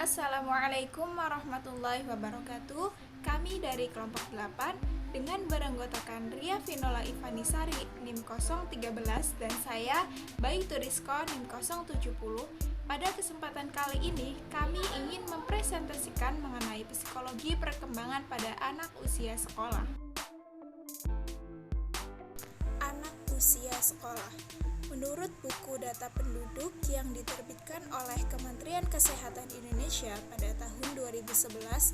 Assalamualaikum warahmatullahi wabarakatuh. Kami dari kelompok 8 dengan beranggotakan Ria Vinola Ivanisari NIM 013 dan saya Bayu Turisko NIM 070. Pada kesempatan kali ini kami ingin mempresentasikan mengenai psikologi perkembangan pada anak usia sekolah. Anak usia sekolah. Menurut buku data penduduk yang diterbitkan oleh Kementerian Kesehatan Indonesia pada tahun 2011,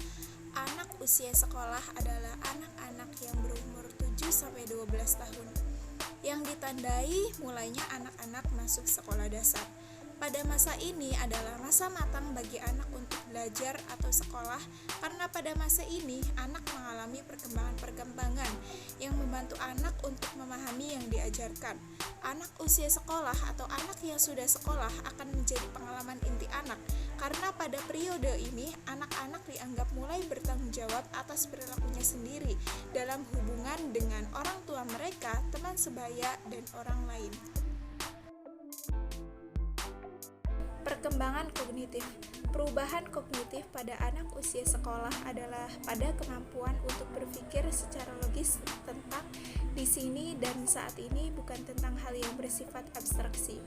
anak usia sekolah adalah anak-anak yang berumur 7-12 tahun, yang ditandai mulainya anak-anak masuk sekolah dasar. Pada masa ini adalah masa matang bagi anak untuk belajar atau sekolah, karena pada masa ini anak mengalami perkembangan yang membantu anak untuk memahami yang diajarkan. Anak usia sekolah atau anak yang sudah sekolah akan menjadi pengalaman inti anak, karena pada periode ini anak-anak dianggap mulai bertanggung jawab atas perilakunya sendiri dalam hubungan dengan orang tua mereka, teman sebaya, dan orang lain. Perkembangan kognitif. Perubahan kognitif pada anak usia sekolah adalah pada kemampuan untuk berpikir secara logis tentang di sini dan saat ini, bukan tentang hal yang bersifat abstraksi.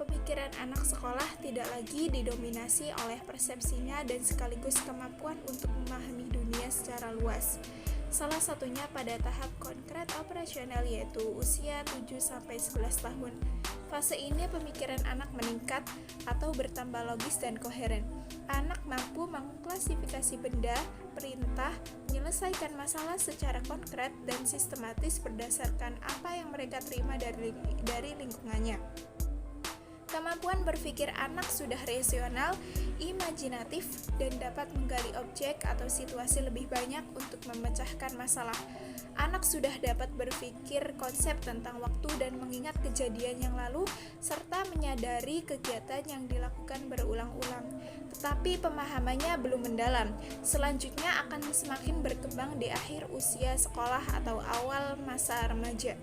Pemikiran anak sekolah tidak lagi didominasi oleh persepsinya dan sekaligus kemampuan untuk memahami dunia secara luas. Salah satunya pada tahap konkret operasional, yaitu usia 7-11 tahun. Fase ini pemikiran anak meningkat atau bertambah logis dan koheren. Anak mampu mengklasifikasi benda, perintah, menyelesaikan masalah secara konkret dan sistematis berdasarkan apa yang mereka terima dari lingkungannya. Kemampuan berpikir anak sudah rasional, imajinatif, dan dapat menggali objek atau situasi lebih banyak untuk memecahkan masalah. Anak sudah dapat berpikir konsep tentang waktu dan mengingat kejadian yang lalu, serta menyadari kegiatan yang dilakukan berulang-ulang. Tetapi pemahamannya belum mendalam. Selanjutnya akan semakin berkembang di akhir usia sekolah atau awal masa remaja.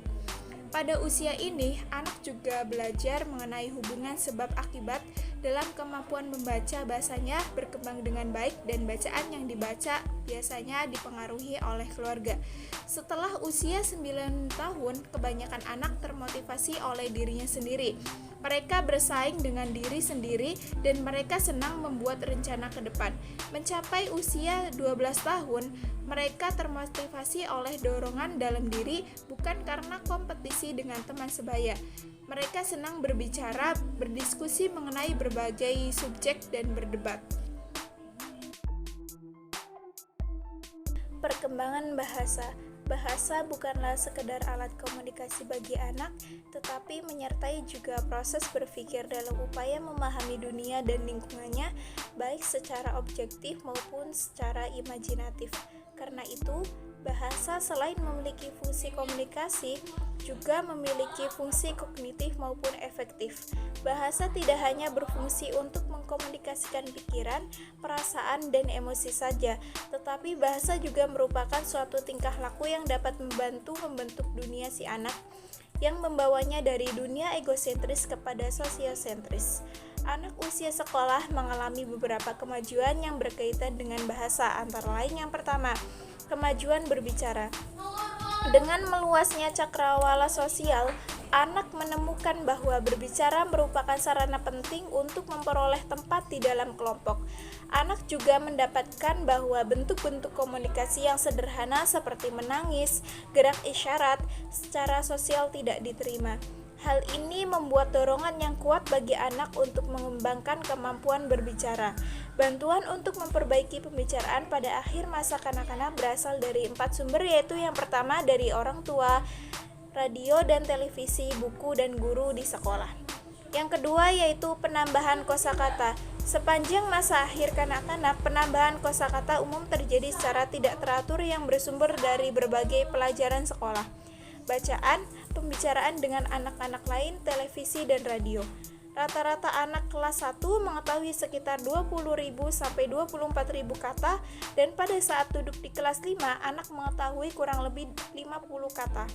Pada usia ini, anak juga belajar mengenai hubungan sebab akibat dalam kemampuan membaca bahasanya berkembang dengan baik dan bacaan yang dibaca biasanya dipengaruhi oleh keluarga. Setelah usia 9 tahun, kebanyakan anak termotivasi oleh dirinya sendiri. Mereka bersaing dengan diri sendiri dan mereka senang membuat rencana ke depan. Mencapai usia 12 tahun, mereka termotivasi oleh dorongan dalam diri, bukan karena kompetisi dengan teman sebaya. Mereka senang berbicara, berdiskusi mengenai berbagai subjek dan berdebat. Perkembangan bahasa. Bahasa bukanlah sekedar alat komunikasi bagi anak, tetapi menyertai juga proses berpikir dalam upaya memahami dunia dan lingkungannya, baik secara objektif maupun secara imajinatif. Karena itu, bahasa selain memiliki fungsi komunikasi, juga memiliki fungsi kognitif maupun efektif. Bahasa tidak hanya berfungsi untuk mengkomunikasikan pikiran, perasaan, dan emosi saja, tetapi bahasa juga merupakan suatu tingkah laku yang dapat membantu membentuk dunia si anak, yang membawanya dari dunia egosentris kepada sosiosentris. Anak usia sekolah mengalami beberapa kemajuan yang berkaitan dengan bahasa, antara lain yang pertama, kemajuan berbicara. Dengan meluasnya cakrawala sosial, anak menemukan bahwa berbicara merupakan sarana penting untuk memperoleh tempat di dalam kelompok. Anak juga mendapatkan bahwa bentuk-bentuk komunikasi yang sederhana seperti menangis, gerak isyarat, secara sosial tidak diterima. Hal ini membuat dorongan yang kuat bagi anak untuk mengembangkan kemampuan berbicara. Bantuan untuk memperbaiki pembicaraan pada akhir masa kanak-kanak berasal dari 4 sumber, yaitu yang pertama dari orang tua, radio dan televisi, buku dan guru di sekolah. Yang kedua yaitu penambahan kosakata. Sepanjang masa akhir kanak-kanak, penambahan kosakata umum terjadi secara tidak teratur yang bersumber dari berbagai pelajaran sekolah. Bacaan, pembicaraan dengan anak-anak lain, televisi, dan radio. Rata-rata anak kelas 1 mengetahui sekitar 20.000 sampai 24.000 kata, dan pada saat duduk di kelas 5, anak mengetahui kurang lebih 50 kata.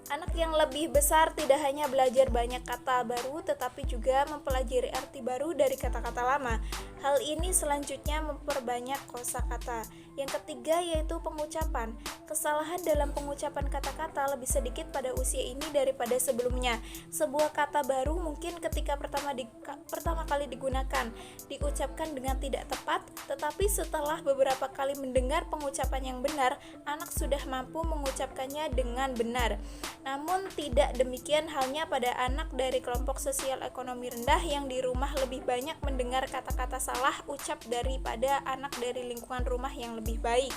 Anak yang lebih besar tidak hanya belajar banyak kata baru, tetapi juga mempelajari arti baru dari kata-kata lama. Hal ini selanjutnya memperbanyak kosakata. Yang ketiga yaitu pengucapan. Kesalahan dalam pengucapan kata-kata lebih sedikit pada usia ini daripada sebelumnya. Sebuah kata baru mungkin ketika pertama kali digunakan, diucapkan dengan tidak tepat, tetapi setelah beberapa kali mendengar pengucapan yang benar, anak sudah mampu mengucapkannya dengan benar. Namun tidak demikian halnya pada anak dari kelompok sosial ekonomi rendah yang di rumah lebih banyak mendengar kata-kata salah ucap daripada anak dari lingkungan rumah yang lebih baik.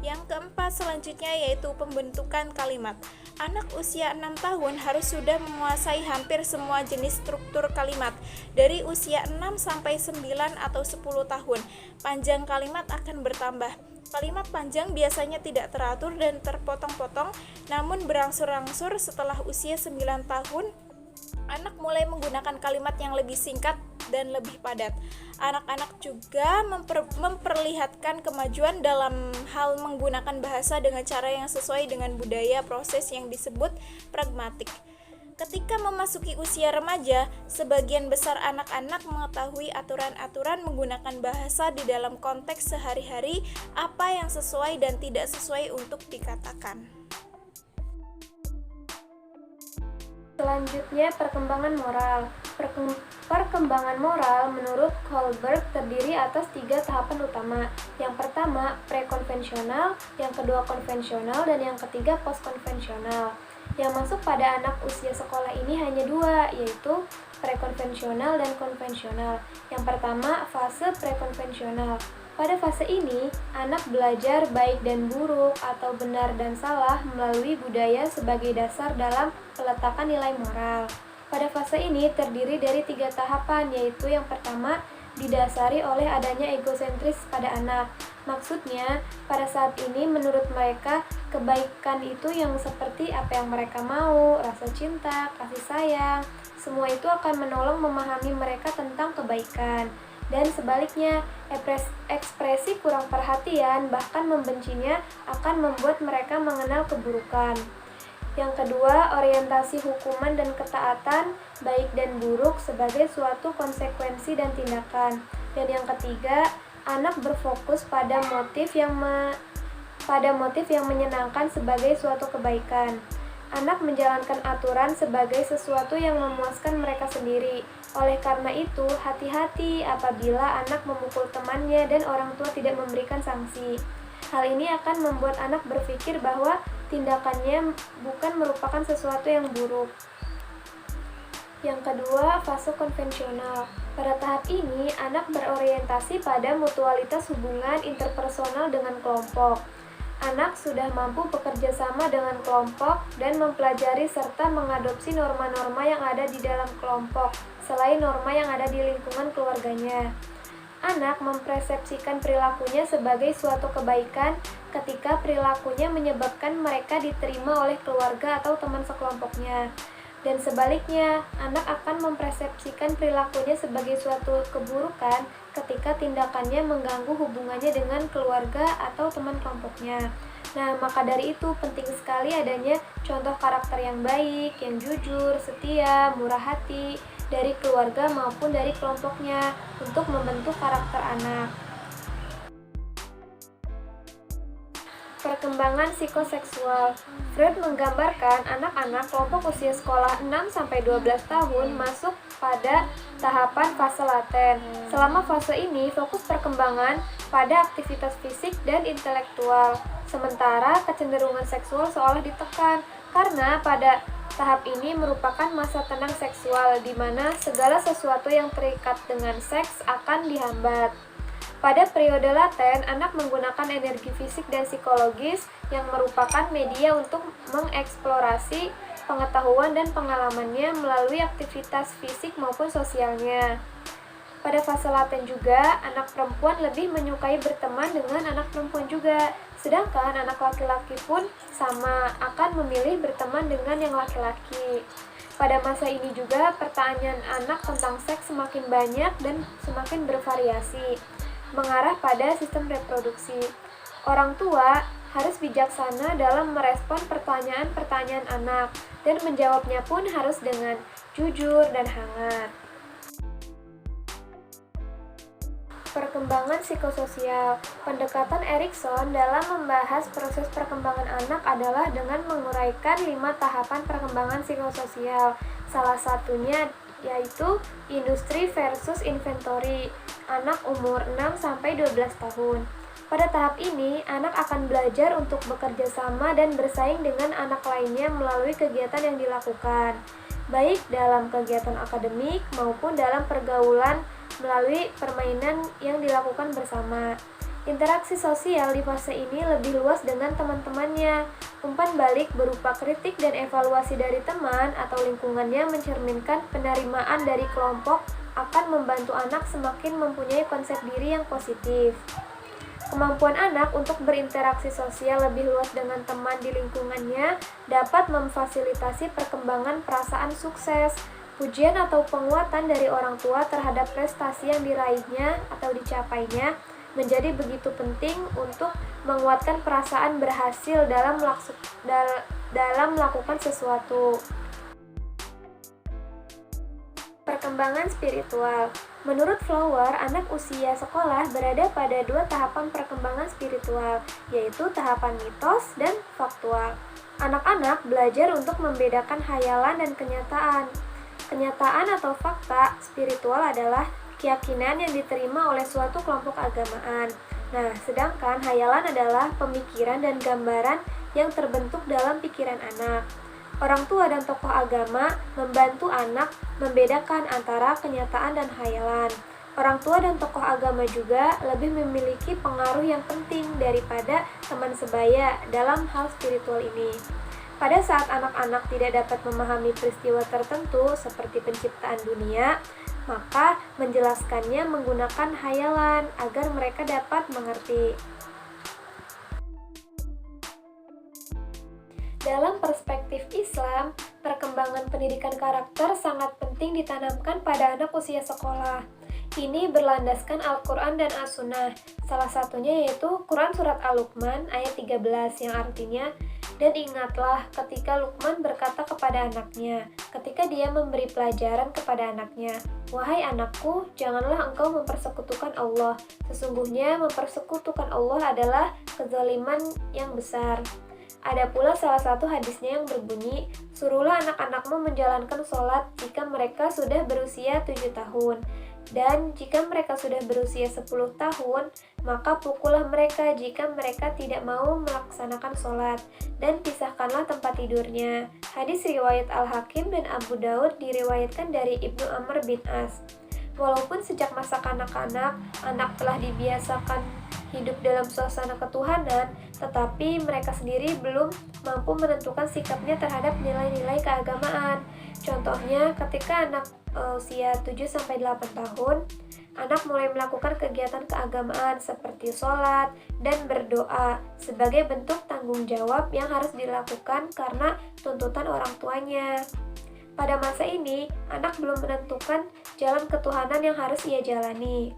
Yang keempat selanjutnya yaitu pembentukan kalimat. Anak usia 6 tahun harus sudah menguasai hampir semua jenis struktur kalimat. Dari usia 6 sampai 9 atau 10 tahun, panjang kalimat akan bertambah. Kalimat panjang biasanya tidak teratur dan terpotong-potong, namun berangsur-angsur setelah usia 9 tahun, anak mulai menggunakan kalimat yang lebih singkat dan lebih padat. Anak-anak juga memperlihatkan kemajuan dalam hal menggunakan bahasa dengan cara yang sesuai dengan budaya proses yang disebut pragmatik. Ketika memasuki usia remaja, sebagian besar anak-anak mengetahui aturan-aturan menggunakan bahasa di dalam konteks sehari-hari, apa yang sesuai dan tidak sesuai untuk dikatakan. Selanjutnya, perkembangan moral. Perkembangan moral menurut Kohlberg terdiri atas 3 tahapan utama. Yang pertama, prekonvensional, yang kedua konvensional, dan yang ketiga postkonvensional. Yang masuk pada anak usia sekolah ini hanya 2, yaitu prekonvensional dan konvensional. Yang pertama, fase prekonvensional. Pada fase ini, anak belajar baik dan buruk atau benar dan salah melalui budaya sebagai dasar dalam peletakan nilai moral. Pada fase ini terdiri dari 3 tahapan, yaitu yang pertama, didasari oleh adanya egosentris pada anak. Maksudnya, pada saat ini menurut mereka, kebaikan itu yang seperti apa yang mereka mau, rasa cinta, kasih sayang, semua itu akan menolong memahami mereka tentang kebaikan. Dan sebaliknya, ekspresi kurang perhatian, bahkan membencinya, akan membuat mereka mengenal keburukan. Yang kedua, orientasi hukuman dan ketaatan, baik dan buruk sebagai suatu konsekuensi dan tindakan. Dan yang ketiga, anak berfokus pada motif yang menyenangkan sebagai suatu kebaikan. Anak menjalankan aturan sebagai sesuatu yang memuaskan mereka sendiri. Oleh karena itu, hati-hati apabila anak memukul temannya dan orang tua tidak memberikan sanksi. Hal ini akan membuat anak berpikir bahwa tindakannya bukan merupakan sesuatu yang buruk. Yang kedua, fase konvensional. Pada tahap ini, anak berorientasi pada mutualitas hubungan interpersonal dengan kelompok. Anak sudah mampu bekerja sama dengan kelompok dan mempelajari serta mengadopsi norma-norma yang ada di dalam kelompok, selain norma yang ada di lingkungan keluarganya. Anak mempersepsikan perilakunya sebagai suatu kebaikan ketika perilakunya menyebabkan mereka diterima oleh keluarga atau teman sekelompoknya. Dan sebaliknya, anak akan mempersepsikan perilakunya sebagai suatu keburukan ketika tindakannya mengganggu hubungannya dengan keluarga atau teman kelompoknya. Nah, maka dari itu penting sekali adanya contoh karakter yang baik, yang jujur, setia, murah hati dari keluarga maupun dari kelompoknya untuk membentuk karakter anak. Perkembangan psikoseksual. Freud menggambarkan anak-anak kelompok usia sekolah 6-12 tahun masuk pada tahapan fase laten. Selama fase ini, fokus perkembangan pada aktivitas fisik dan intelektual, sementara kecenderungan seksual seolah ditekan, karena pada tahap ini merupakan masa tenang seksual, di mana segala sesuatu yang terikat dengan seks akan dihambat. Pada periode laten, anak menggunakan energi fisik dan psikologis yang merupakan media untuk mengeksplorasi pengetahuan dan pengalamannya melalui aktivitas fisik maupun sosialnya. Pada fase laten juga, anak perempuan lebih menyukai berteman dengan anak perempuan juga, sedangkan anak laki-laki pun sama, akan memilih berteman dengan yang laki-laki. Pada masa ini juga, pertanyaan anak tentang seks semakin banyak dan semakin bervariasi, mengarah pada sistem reproduksi. Orang tua harus bijaksana dalam merespon pertanyaan-pertanyaan anak, dan menjawabnya pun harus dengan jujur dan hangat. Perkembangan psikososial. Pendekatan Erikson dalam membahas proses perkembangan anak adalah dengan menguraikan 5 tahapan perkembangan psikososial. Salah satunya yaitu industri versus inventory, anak umur 6-12 tahun. Pada tahap ini, anak akan belajar untuk bekerja sama dan bersaing dengan anak lainnya melalui kegiatan yang dilakukan, baik dalam kegiatan akademik maupun dalam pergaulan melalui permainan yang dilakukan bersama. Interaksi sosial di fase ini lebih luas dengan teman-temannya. Umpan balik berupa kritik dan evaluasi dari teman atau lingkungannya mencerminkan penerimaan dari kelompok akan membantu anak semakin mempunyai konsep diri yang positif. Kemampuan anak untuk berinteraksi sosial lebih luas dengan teman di lingkungannya dapat memfasilitasi perkembangan perasaan sukses. Pujian atau penguatan dari orang tua terhadap prestasi yang diraihnya atau dicapainya menjadi begitu penting untuk menguatkan perasaan berhasil dalam melakukan sesuatu. Perkembangan spiritual. Menurut Flower, anak usia sekolah berada pada 2 tahapan perkembangan spiritual, yaitu tahapan mitos dan faktual. Anak-anak belajar untuk membedakan hayalan dan kenyataan. Kenyataan atau fakta spiritual adalah keyakinan yang diterima oleh suatu kelompok agamaan. Nah, sedangkan hayalan adalah pemikiran dan gambaran yang terbentuk dalam pikiran anak. Orang tua dan tokoh agama membantu anak membedakan antara kenyataan dan hayalan. Orang tua dan tokoh agama juga lebih memiliki pengaruh yang penting daripada teman sebaya dalam hal spiritual ini. Pada saat anak-anak tidak dapat memahami peristiwa tertentu seperti penciptaan dunia, maka menjelaskannya menggunakan hayalan agar mereka dapat mengerti. Dalam perspektif Islam, perkembangan pendidikan karakter sangat penting ditanamkan pada anak usia sekolah. Ini berlandaskan Al-Quran dan As-Sunnah. Salah satunya yaitu Quran Surat Al-Luqman ayat 13 yang artinya, "Dan ingatlah ketika Luqman berkata kepada anaknya, ketika dia memberi pelajaran kepada anaknya, 'Wahai anakku, janganlah engkau mempersekutukan Allah. Sesungguhnya mempersekutukan Allah adalah kezaliman yang besar.'" Ada pula salah satu hadisnya yang berbunyi, "Suruhlah anak-anakmu menjalankan sholat jika mereka sudah berusia 7 tahun. Dan jika mereka sudah berusia 10 tahun, maka pukullah mereka jika mereka tidak mau melaksanakan sholat, dan pisahkanlah tempat tidurnya." Hadis riwayat Al-Hakim dan Abu Daud diriwayatkan dari Ibnu Amr bin As. Walaupun sejak masa kanak-kanak, anak telah dibiasakan hidup dalam suasana ketuhanan, tetapi mereka sendiri belum mampu menentukan sikapnya terhadap nilai-nilai keagamaan. Contohnya, ketika anak usia 7-8 tahun, anak mulai melakukan kegiatan keagamaan seperti sholat dan berdoa sebagai bentuk tanggung jawab yang harus dilakukan karena tuntutan orang tuanya. Pada masa ini, anak belum menentukan jalan ketuhanan yang harus ia jalani.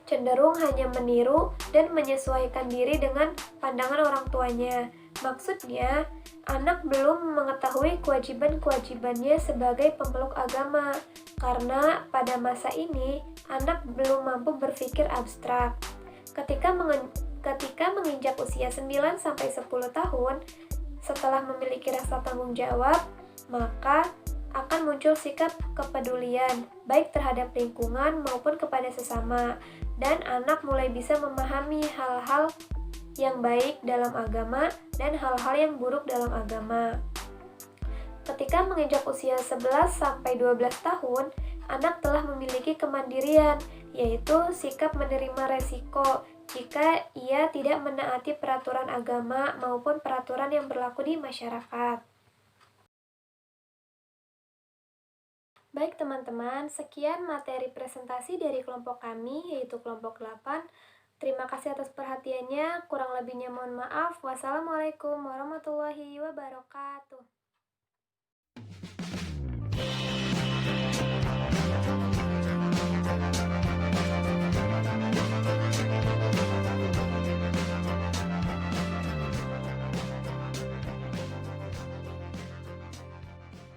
Cenderung hanya meniru dan menyesuaikan diri dengan pandangan orang tuanya. Maksudnya, anak belum mengetahui kewajiban-kewajibannya sebagai pemeluk agama, karena pada masa ini, anak belum mampu berpikir abstrak. Ketika menginjak usia 9-10 tahun, setelah memiliki rasa tanggung jawab, maka akan muncul sikap kepedulian, baik terhadap lingkungan maupun kepada sesama, dan anak mulai bisa memahami hal-hal yang baik dalam agama dan hal-hal yang buruk dalam agama. Ketika menginjak usia 11-12 tahun, anak telah memiliki kemandirian, yaitu sikap menerima resiko jika ia tidak menaati peraturan agama maupun peraturan yang berlaku di masyarakat. Baik teman-teman, sekian materi presentasi dari kelompok kami, yaitu kelompok 8. Terima kasih atas perhatiannya, kurang lebihnya mohon maaf. Wassalamualaikum warahmatullahi wabarakatuh.